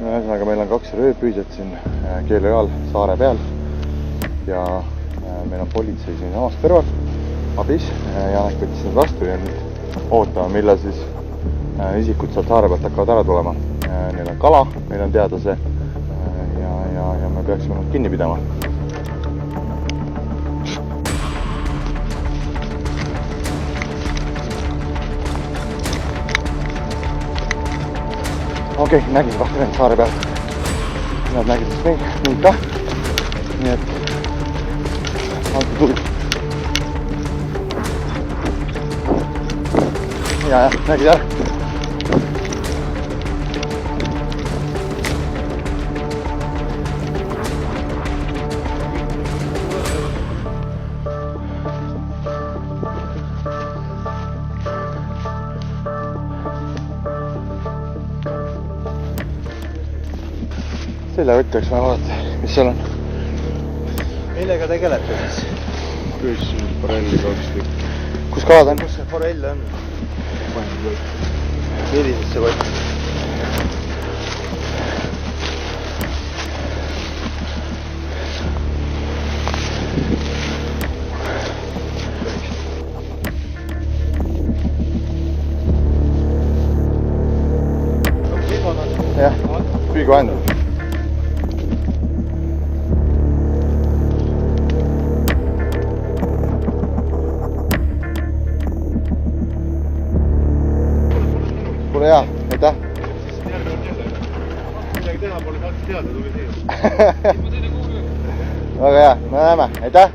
Ühesõnaga meil on 2 röövpüüdjat siin Keelejaal saare peal ja meil on politsei siin samast kõrval abis. Janek võttis need vastu ja nüüd ootame, millal siis isikud sealt saare pealt hakkavad ära tulema. Neil on kala, meil on teada see ja me peaksime nad kinni pidama. Okei, nägid vahti vend saare pealt. Nad nägid vist mind ka. Nii et andke tuli. Ja, nägid ära. Seljavõtti oleks vaja vaadata, mis seal on. Millega tegelete siis? Püüdsin forelli 2 tükki. Kus kalad on? Kus see forell on? Millises see võtt? Jah, püügivahend. Kuule hea, aitäh! Midagi teha pole saaks teada, tuli siia. Väga hea, me näeme, aitäh!